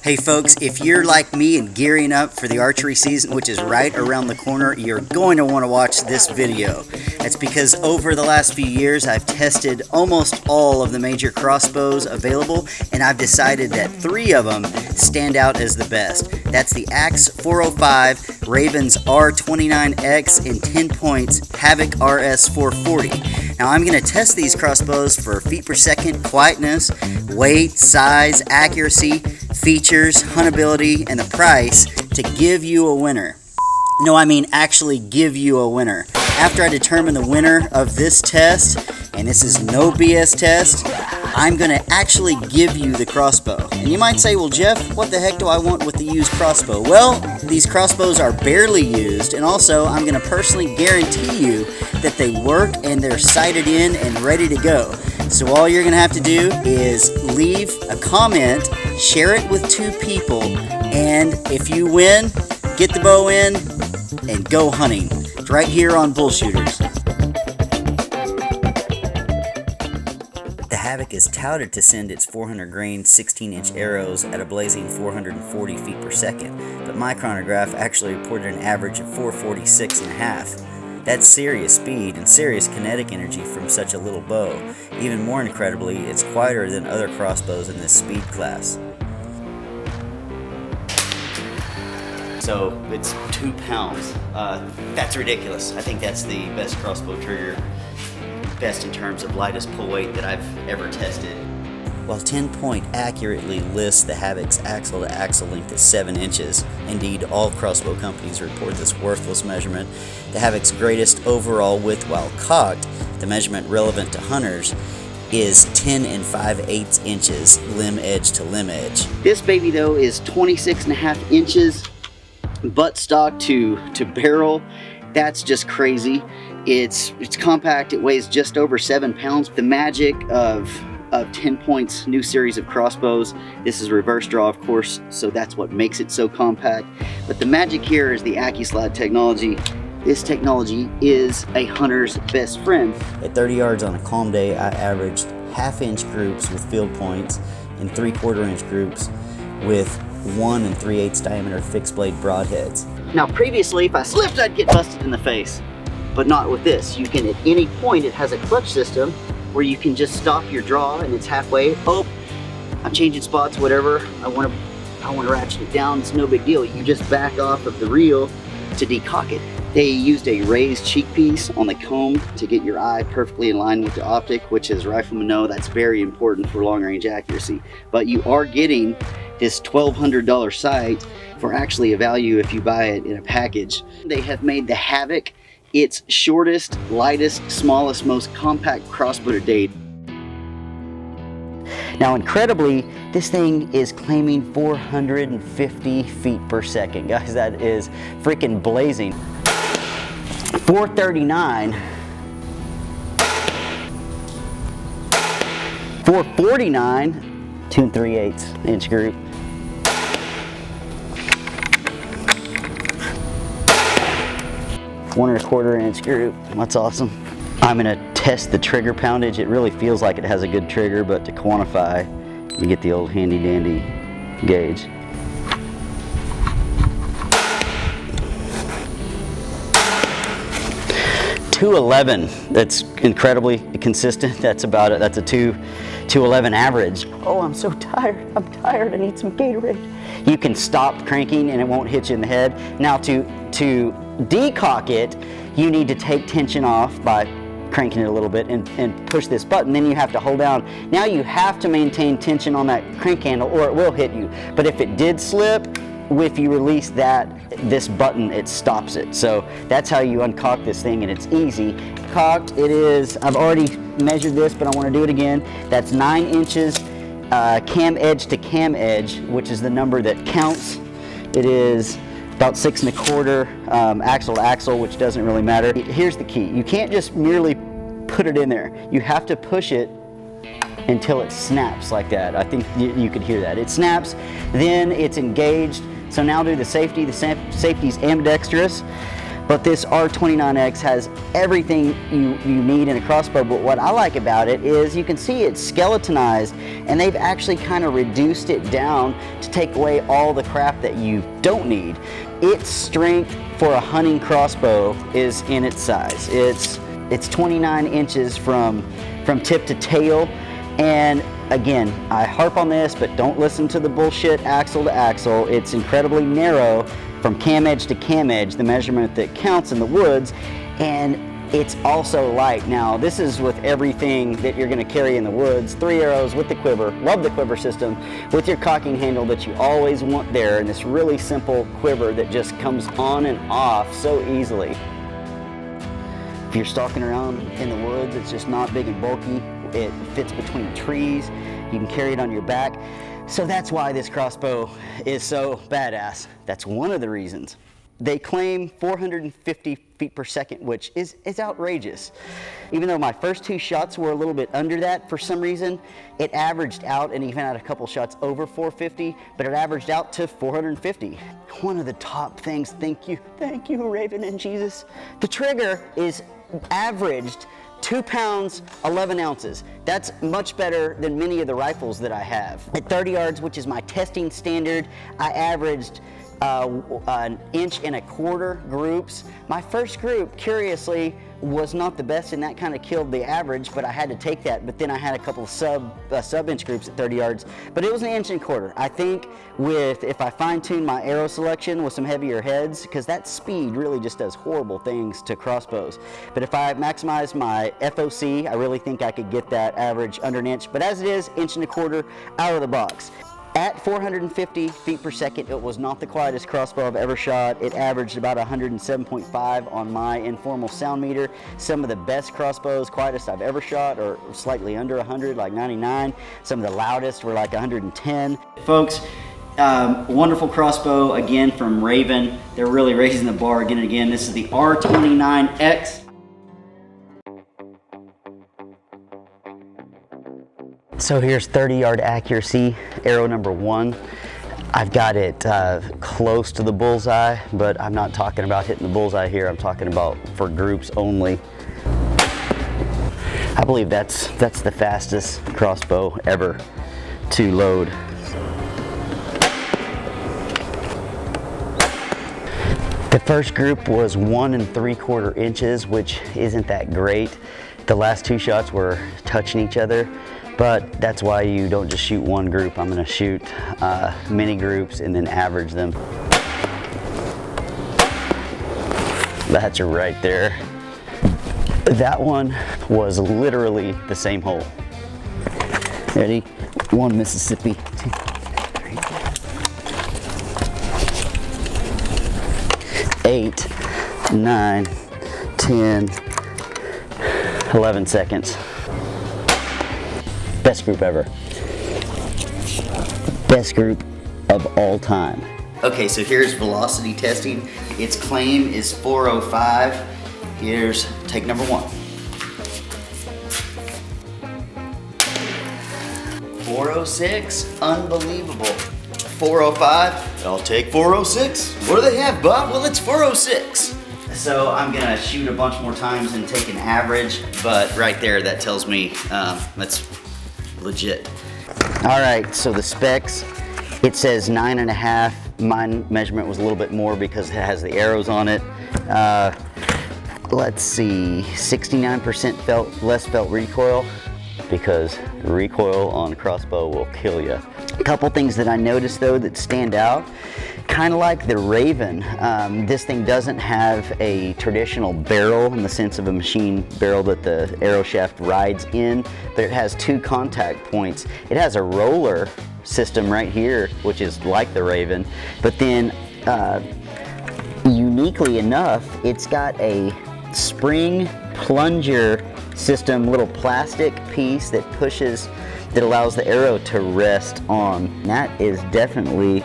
Hey folks, if you're like me and gearing up for the archery season, which is right around the corner, you're going to want to watch this video. That's because over the last few years, I've tested almost all of the major crossbows available, and I've decided that 3 of them stand out as the best. That's the Axe 405, Ravin's R29X, and TenPoint's Havoc Rs 440. Now I'm going to test these crossbows for feet per second, quietness, weight, size, accuracy, features, huntability, and the price to give you a winner. No, I mean actually give you a winner. After I determine the winner of this test, and this is no BS test, I'm going to actually give you the crossbow. And you might say, well Jeff, what the heck do I want with the used crossbow? Well, these crossbows are barely used, and also I'm going to personally guarantee you that they work and they're sighted in and ready to go. So all you're going to have to do is leave a comment, share it with 2 people, and if you win, get the bow in and go hunting. It's right here on Bull Shooters. The Havoc is touted to send its 400 grain 16-inch arrows at a blazing 440 feet per second, but my chronograph actually reported an average of 446.5. That's serious speed and serious kinetic energy from such a little bow. Even more incredibly, it's quieter than other crossbows in this speed class. So it's 2 pounds. That's ridiculous. I think that's the best crossbow trigger, best in terms of lightest pull weight that I've ever tested. While TenPoint accurately lists the Havoc's axle-to-axle length as 7 inches, indeed all crossbow companies report this worthless measurement, the Havoc's greatest overall width while cocked, the measurement relevant to hunters, is 10 5/8 inches limb edge to limb edge. This baby though is 26.5 inches buttstock to barrel. That's just crazy. It's compact, it weighs just over 7 pounds. The magic of TenPoint's new series of crossbows, this is reverse draw of course, so that's what makes it so compact. But the magic here is the AccuSlide technology. This technology is a hunter's best friend. At 30 yards on a calm day, I averaged 1/2-inch groups with field points and 3/4-inch groups with 1 3/8 diameter fixed blade broadheads. Now previously, if I slipped, I'd get busted in the face, but not with this. You can, at any point, it has a clutch system where you can just stop your draw and it's halfway. Oh, I'm changing spots, whatever. I want to ratchet it down. It's no big deal. You just back off of the reel to decock it. They used a raised cheek piece on the comb to get your eye perfectly in line with the optic, which, as riflemen know, that's very important for long range accuracy. But you are getting this $1,200 sight for actually a value if you buy it in a package. They have made the Havoc its shortest, lightest, smallest, most compact crossbow to date. Now incredibly, this thing is claiming 450 feet per second. Guys, that is freaking blazing. 439, 449, 2 3/8 inch group. 1 1/4 inch group. That's awesome. I'm gonna test the trigger poundage. It really feels like it has a good trigger, but to quantify, you get the old handy dandy gauge. .211. That's incredibly consistent. That's about it. That's a 211 average. Oh, I'm so tired. I'm tired. I need some Gatorade. You can stop cranking and it won't hit you in the head. Now to decock it, you need to take tension off by cranking it a little bit and push this button. Then you have to hold down. Now you have to maintain tension on that crank handle or it will hit you. But if it did slip, if you release this button, it stops it. So that's how you uncock this thing, and it's easy. Cocked, it is, I've already measured this, but I want to do it again. That's 9 inches cam edge to cam edge, which is the number that counts. It is about 6 1/4 axle to axle, which doesn't really matter. Here's the key. You can't just merely put it in there. You have to push it until it snaps like that. I think you could hear that. It snaps, then it's engaged. So now do the safety. The safety's ambidextrous. But this R29X has everything you need in a crossbow, but what I like about it is you can see it's skeletonized, and they've actually kind of reduced it down to take away all the crap that you don't need. Its strength for a hunting crossbow is in its size. It's 29 inches from tip to tail, and again, I harp on this, but don't listen to the bullshit axle to axle. It's incredibly narrow from cam edge to cam edge, the measurement that counts in the woods, and it's also light. Now, this is with everything that you're gonna carry in the woods, 3 arrows with the quiver, love the quiver system, with your cocking handle that you always want there, and this really simple quiver that just comes on and off so easily. If you're stalking around in the woods, it's just not big and bulky. It fits between trees. You can carry it on your back. So that's why this crossbow is so badass. That's one of the reasons. They claim 450 feet per second, which is outrageous. Even though my first 2 shots were a little bit under that for some reason, it averaged out, and even had a couple shots over 450, but it averaged out to 450. One of the top things, thank you, Ravin and Jesus. The trigger is averaged 2 pounds, 11 ounces. That's much better than many of the rifles that I have. At 30 yards, which is my testing standard, I averaged 1.25 inch groups. My first group, curiously, was not the best, and that kind of killed the average, but I had to take that. But then I had a couple of sub-inch groups at 30 yards, but it was 1.25 inches. I think if I fine-tune my arrow selection with some heavier heads, because that speed really just does horrible things to crossbows. But if I maximize my FOC, I really think I could get that average under 1 inch. But as it is, 1.25 inches out of the box. At 450 feet per second, it was not the quietest crossbow I've ever shot. It averaged about 107.5 on my informal sound meter. Some of the best crossbows, quietest I've ever shot, are slightly under 100, like 99. Some of the loudest were like 110. Folks, wonderful crossbow, again, from Ravin. They're really raising the bar again and again. This is the R29X. So here's 30-yard accuracy, arrow number 1. I've got it close to the bullseye, but I'm not talking about hitting the bullseye here. I'm talking about for groups only. I believe that's the fastest crossbow ever to load. The first group was 1 3/4 inches, which isn't that great. The last 2 shots were touching each other. But that's why you don't just shoot one group. I'm gonna shoot many groups and then average them. That's right there. That one was literally the same hole. Ready? 1 Mississippi, 2, 3, 8, 9, 10, 11 seconds. Best group ever. Best group of all time. Okay, so here's velocity testing. Its claim is 405. Here's take number 1. 406, unbelievable. 405, I'll take 406. What do they have, Bob? Well, it's 406. So I'm gonna shoot a bunch more times and take an average, but right there, that tells me that's legit. All right, so the specs, it says 9.5. My measurement was a little bit more because it has the arrows on it. Let's see, 69% less felt recoil, because recoil on crossbow will kill you. A couple things that I noticed though that stand out, kind of like the Ravin, this thing doesn't have a traditional barrel in the sense of a machine barrel that the arrow shaft rides in, but it has 2 contact points. It has a roller system right here, which is like the Ravin, but then uniquely enough, it's got a spring plunger system, little plastic piece that pushes, that allows the arrow to rest on. That is definitely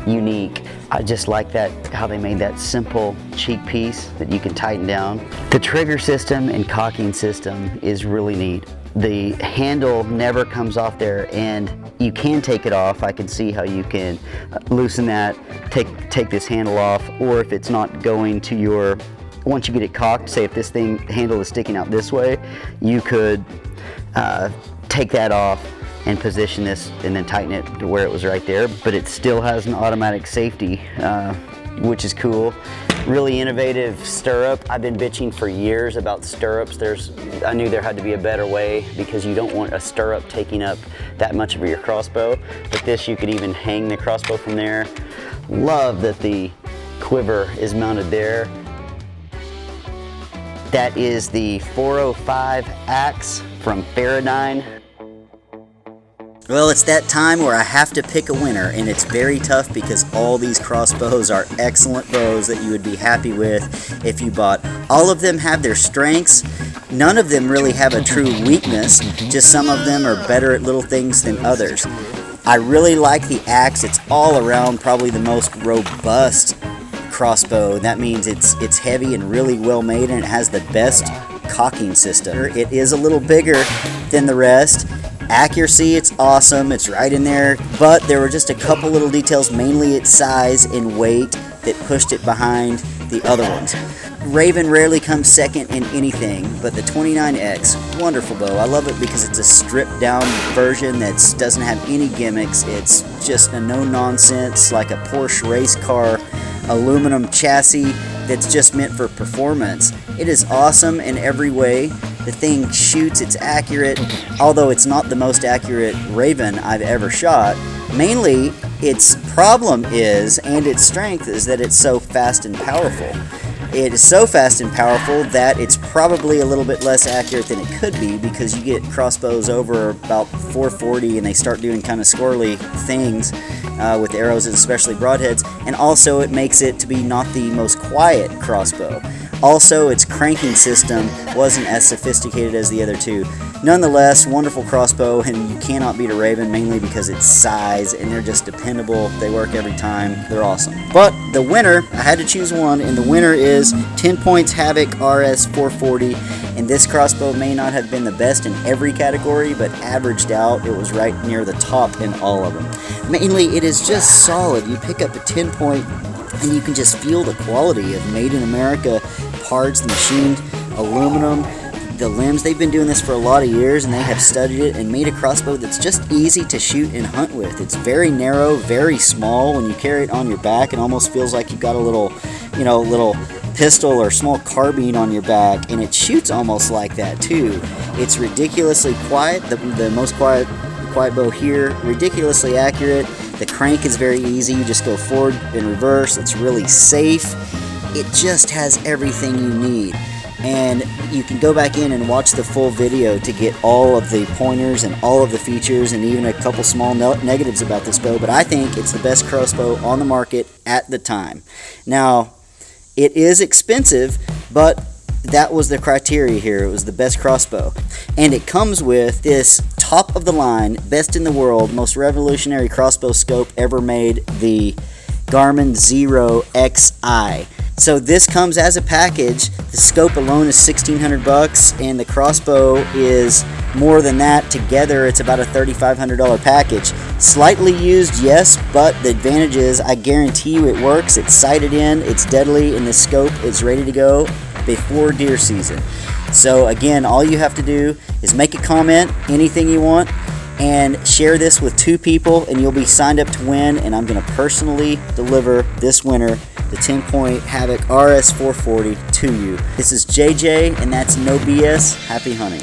unique. I just like that, how they made that simple cheek piece that you can tighten down. The trigger system and cocking system is really neat. The handle never comes off there, and you can take it off. I can see how you can loosen that, take this handle off, or if it's not going to your, once you get it cocked, say if this handle is sticking out this way, you could take that off and position this and then tighten it to where it was right there, but it still has an automatic safety, which is cool. Really innovative stirrup. I've been bitching for years about stirrups. I knew there had to be a better way, because you don't want a stirrup taking up that much of your crossbow, but this, you could even hang the crossbow from there. Love that the quiver is mounted there. That is the 405 axe from Faradyne. Well, it's that time where I have to pick a winner, and it's very tough because all these crossbows are excellent bows that you would be happy with if you bought. All of them have their strengths. None of them really have a true weakness, just some of them are better at little things than others. I really like the axe. It's all around probably the most robust crossbow. That means it's heavy and really well made, and it has the best cocking system. It is a little bigger than the rest. Accuracy, it's awesome, it's right in there, but there were just a couple little details, mainly its size and weight, that pushed it behind the other ones. Ravin rarely comes second in anything, but the 29X, wonderful bow. I love it because it's a stripped down version that doesn't have any gimmicks. It's just a no-nonsense, like a Porsche race car aluminum chassis that's just meant for performance. It is awesome in every way. The thing shoots, it's accurate, although it's not the most accurate Ravin I've ever shot. Mainly, its problem is, and its strength is, that it's so fast and powerful. It is so fast and powerful that it's probably a little bit less accurate than it could be, because you get crossbows over about 440 and they start doing kind of squirrely things with arrows, especially broadheads, and also it makes it to be not the most quiet crossbow. Also, its cranking system wasn't as sophisticated as the other two. Nonetheless, wonderful crossbow, and you cannot beat a Ravin, mainly because its size, and they're just dependable. They work every time. They're awesome. But the winner, I had to choose one, and the winner is TenPoint's Havoc Rs 440. And this crossbow may not have been the best in every category, but averaged out, it was right near the top in all of them. Mainly, it is just solid. You pick up a TenPoint, and you can just feel the quality of made in America parts, machined aluminum. The limbs, they've been doing this for a lot of years, and they have studied it and made a crossbow that's just easy to shoot and hunt with. It's very narrow, very small. When you carry it on your back, it almost feels like you've got a little, little pistol or small carbine on your back, and it shoots almost like that too. It's ridiculously quiet, the most quiet bow here, ridiculously accurate. The crank is very easy. You just go forward and reverse. It's really safe. It just has everything you need. And you can go back in and watch the full video to get all of the pointers and all of the features and even a couple small negatives about this bow, but I think it's the best crossbow on the market at the time. Now, it is expensive, but that was the criteria here. It was the best crossbow. And it comes with this top of the line, best in the world, most revolutionary crossbow scope ever made, the Garmin Xero Xi. So this comes as a package. The scope alone is $1,600, and the crossbow is more than that. Together, it's about a $3,500 package. Slightly used, yes, but the advantage is I guarantee you it works. It's sighted in, it's deadly, and the scope is ready to go before deer season. So again, all you have to do is make a comment, anything you want, and share this with 2 people, and you'll be signed up to win. And I'm going to personally deliver this winner, the TenPoint Havoc Rs 440, to you. This is JJ, and that's No BS. Happy hunting.